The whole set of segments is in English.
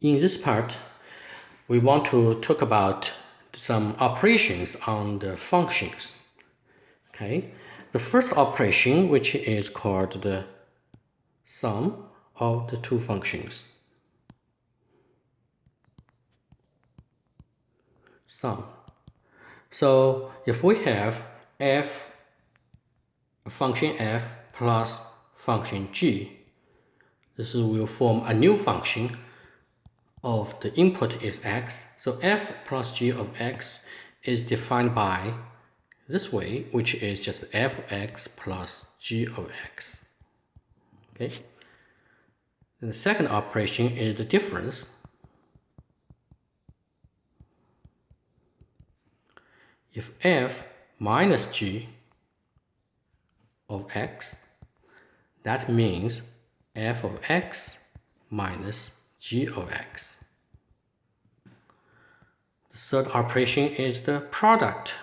In this part, we want to talk about some operations on the functions. Okay, the first operation, which is called the sum of the two functions. Sum. So if we have function f plus function g, this will form a new function of the input is x. So f plus g of x is defined by this way, which is just f of x plus g of x. Okay. And the second operation is the difference. If f minus g of x, that means f of x minus g of x. The third operation is the product.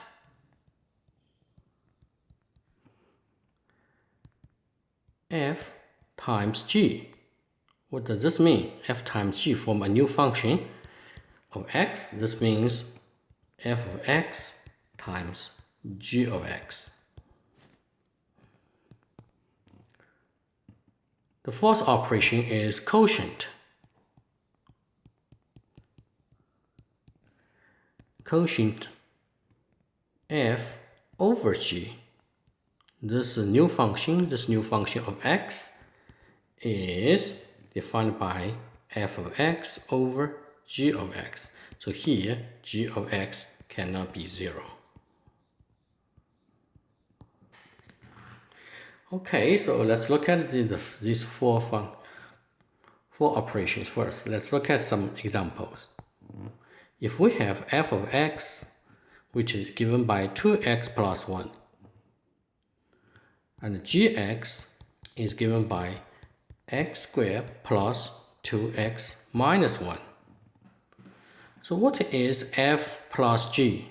F times g. What does this mean? F times g form a new function of x. This means f of x times g of x. The fourth operation is quotient. Quotient f over g. This new function of x is defined by f of x over g of x. So here, g of x cannot be 0. Okay, so let's look at these four operations first. Let's look at some examples. If we have f of x, which is given by 2x plus 1, and gx is given by x squared plus 2x minus 1. So what is f plus g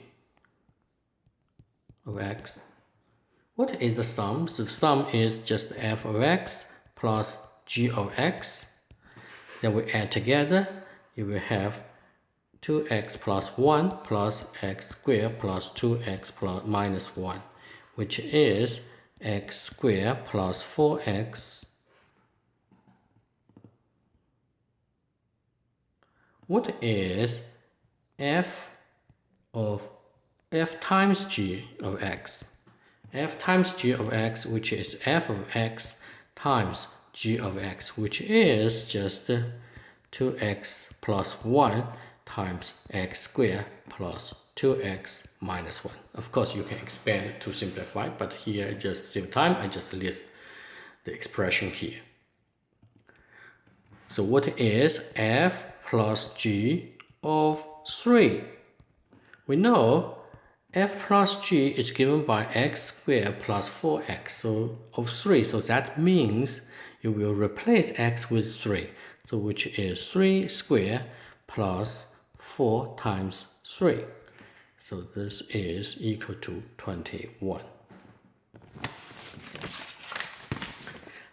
of x? What is the sum? The sum is just f of x plus g of x. Then we add together, you will have 2x plus 1 plus x squared plus 2x plus minus 1, which is x squared plus 4x. What is f times g of x? F times g of x, which is f of x times g of x, which is just 2x plus 1 times x squared plus 2x minus 1. Of course, you can expand to simplify, but here, just save time, I just list the expression here. So what is f plus g of 3? We know f plus g is given by x squared plus 4x, so of 3. So that means you will replace x with 3, so which is 3 squared plus 4 times 3. So this is equal to 21.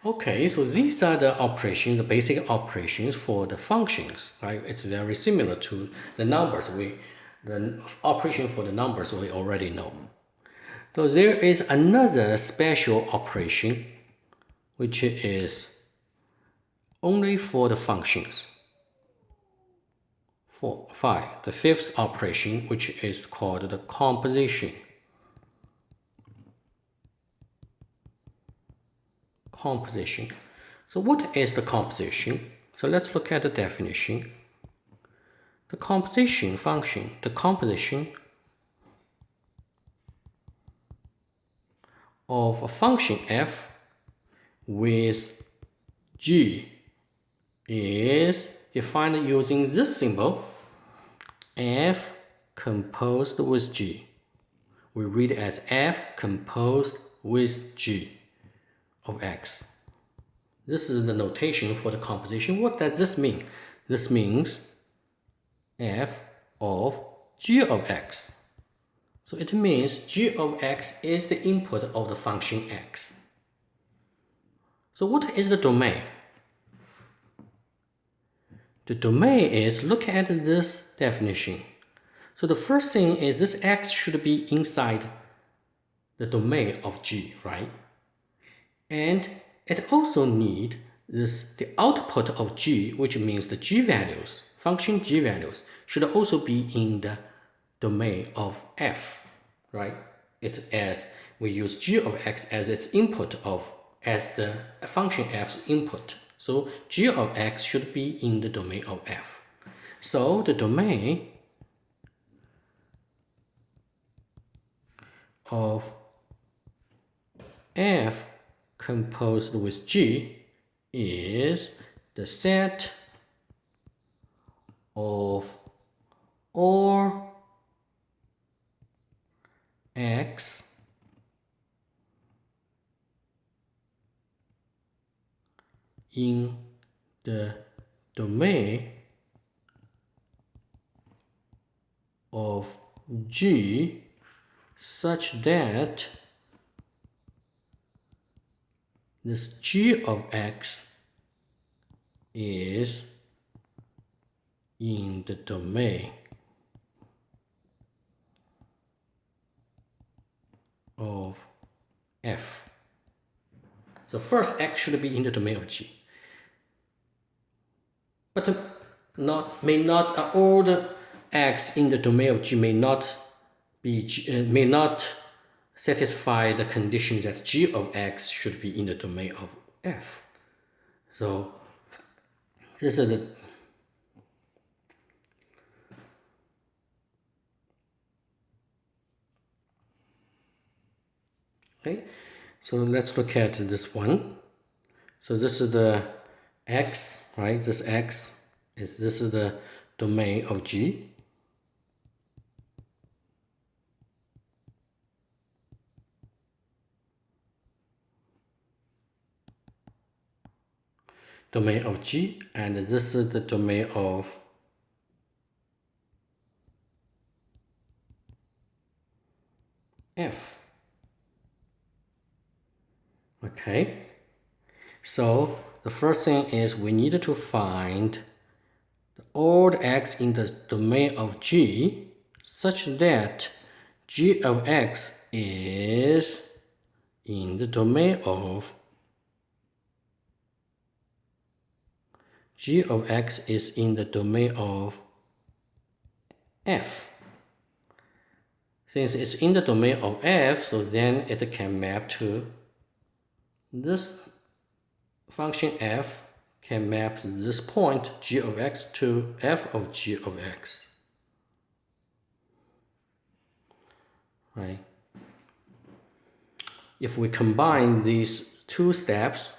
Okay, so these are the operations, the basic operations for the functions, right? It's very similar to the numbers. The operation for the numbers we already know. So there is another special operation which is only for the functions. 5. The fifth operation, which is called the composition. Composition. So what is the composition? So let's look at the definition. The composition function, the composition of a function f with g is defined using this symbol, f composed with g. We read it as f composed with g of x. This is the notation for the composition. What does this mean? This means f of g of x. So it means g of x is the input of the function x. So what is the domain? the domain is, look at this definition. So the first thing is this x should be inside the domain of G, right? And it also need the output of G, which means the G values, function G values, should also be in the domain of F, right? As we use G of x as its input as the function F's input. So G of x should be in the domain of F. So the domain of F composed with G is the set of all x in the domain of G such that this G of x is in the domain of F. So first x should be in the domain of G. But all the x in the domain of G may not satisfy the condition that G of x should be in the domain of F. So this is the okay. So let's look at this one. So this is the x, right? This is the domain of G. Domain of G, and this is the domain of F. Okay, so the first thing is we need to find all the x in the domain of G such that G of x is in the domain of G of x is in the domain of F. Since it's in the domain of F, so then it can map to this function F can map this point G of x to F of G of x. Right? If we combine these two steps,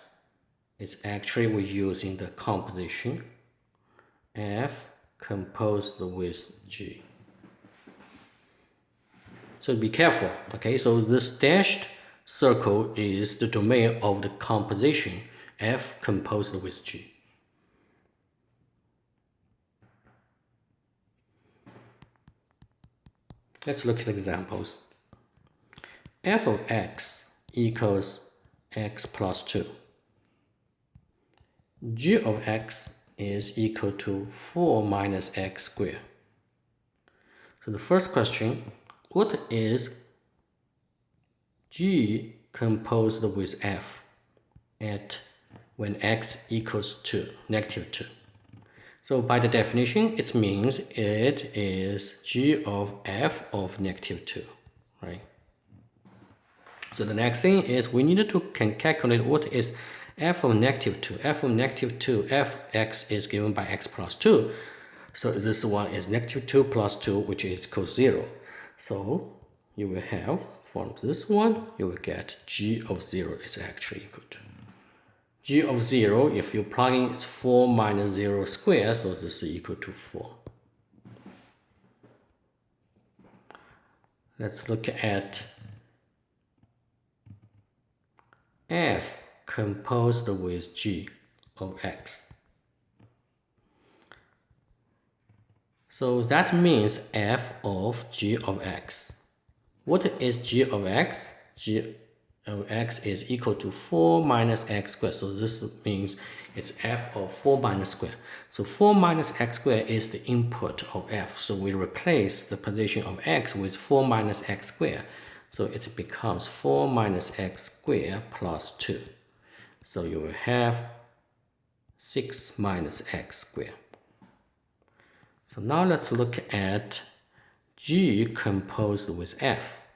it's actually we're using the composition F composed with G. So be careful, okay? So this dashed circle is the domain of the composition F composed with G. Let's look at examples. F of x equals x plus 2. G of x is equal to 4 minus x squared. So the first question, what is G composed with F at when x equals to negative 2? So by the definition, it means it is G of F of negative 2, right? So the next thing is we need to calculate what is F of negative 2. F of negative 2, Fx is given by x plus 2. So this one is negative 2 plus 2, which is equals 0. So you will have, from this one, you will get G of 0 is actually equal to G of 0, if you plug in, it's 4 minus 0 squared, so this is equal to 4. Let's look at F composed with G of x. So that means F of G of x. What is G of x? of x is equal to 4 minus x squared. So this means it's f of 4 minus square. So 4 minus x squared is the input of f. So we replace the position of x with 4 minus x squared. So it becomes 4 minus x squared plus 2. So you will have 6 minus x squared. So now let's look at g composed with f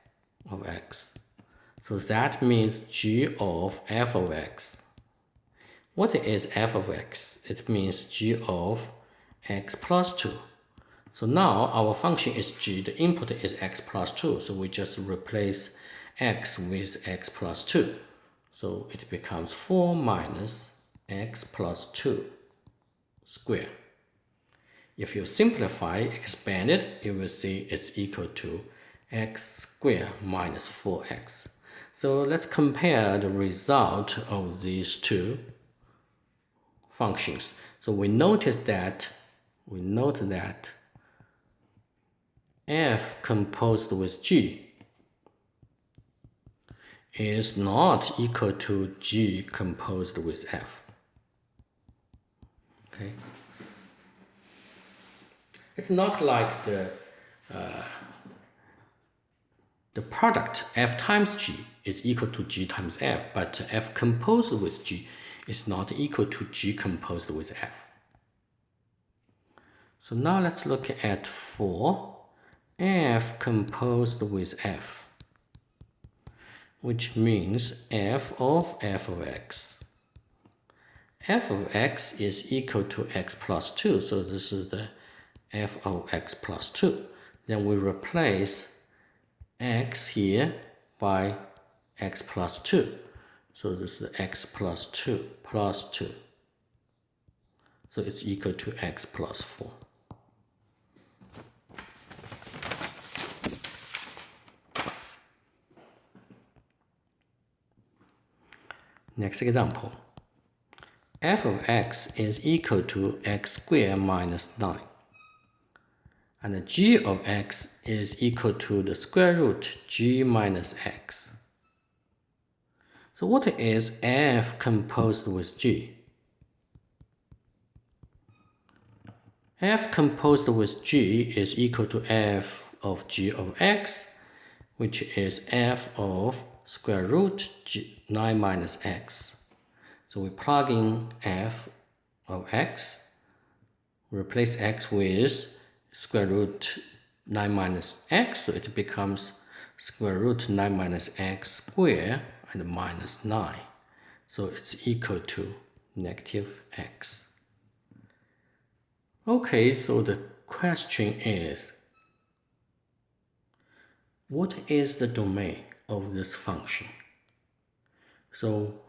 of x. So that means g of f of x. What is f of x? It means g of x plus 2. So now our function is g, the input is x plus 2. So we just replace x with x plus 2. So it becomes 4 minus x plus 2 squared. If you simplify, expand it, you will see it's equal to x squared minus 4x. So let's compare the result of these two functions. So we note that f composed with g is not equal to g composed with f. Okay. It's not like the product f times g is equal to g times f, but f composed with g is not equal to g composed with f. So now let's look at for f composed with f, which means f of x. F of x is equal to x plus 2, so this is the f of x plus 2. Then we replace x here by x plus 2. So this is x plus 2 plus 2. So it's equal to x plus 4. Next example. F of x is equal to x squared minus 9. And g of x is equal to the square root g minus x. So what is f composed with g? F composed with g is equal to f of g of x, which is f of square root 9 minus x. So we plug in f of x, replace x with square root 9 minus x, so it becomes square root 9 minus x squared and minus 9. So it's equal to negative x. Okay, so the question is, what is the domain of this function? So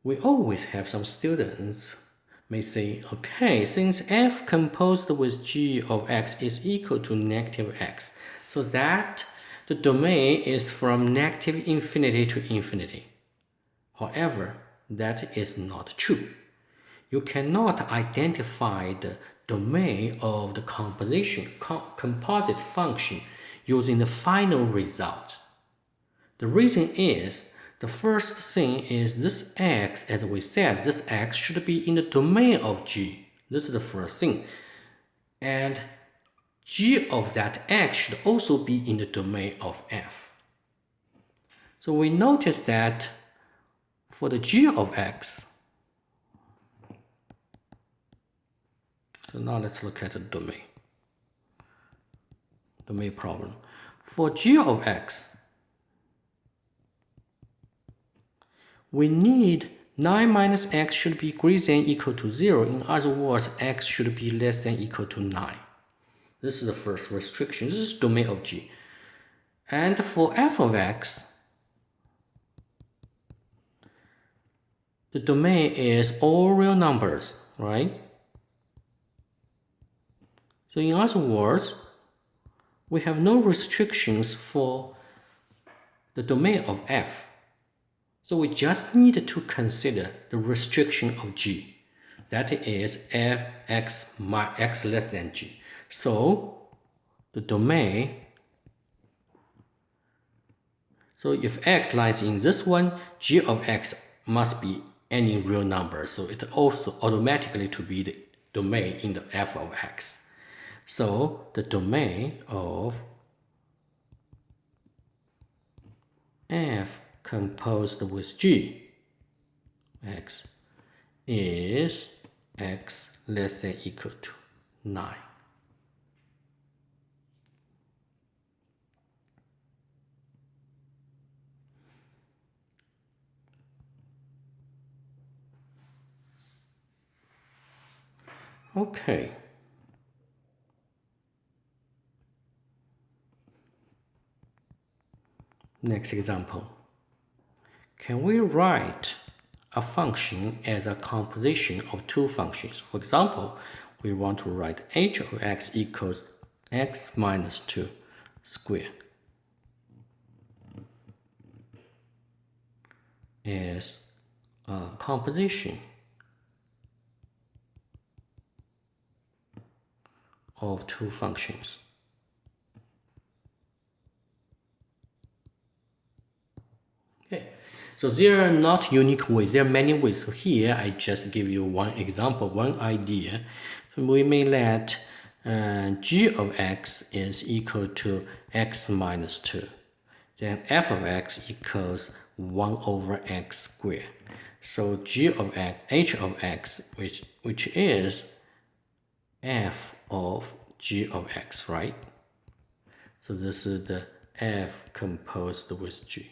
we always have some students may say, okay, since f composed with g of x is equal to negative x, so that the domain is from negative infinity to infinity. However, that is not true. You cannot identify the domain of the composite function using the final result. The reason is, the first thing is this x, as we said, this x should be in the domain of g. This is the first thing. And g of that x should also be in the domain of f. So we notice that for the g of x, so now let's look at the domain problem. For g of x, we need 9 minus x should be greater than or equal to 0. In other words, x should be less than or equal to 9. This is the first restriction. This is domain of g. And for f of x, the domain is all real numbers, right? So in other words, we have no restrictions for the domain of f. So we just need to consider the restriction of g. That is f x less than g. So the domain, So if x lies in this one, g of x must be any real number. So it also automatically to be the domain in the f of x. So the domain of f composed with g x is x less than equal to 9. Okay. Next example. Can we write a function as a composition of two functions? For example, we want to write h of x equals x minus 2 squared as a composition of two functions. Okay, so there are not unique ways, there are many ways. So here I just give you one example, one idea. So we may let g of x is equal to x minus 2. Then f of x equals 1 over x squared. So g of x, h of x, which is f of g of x, right? So this is the f composed with g.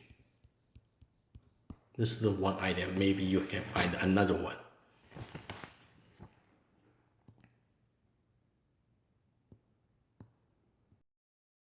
This is the one idea. Maybe you can find another one.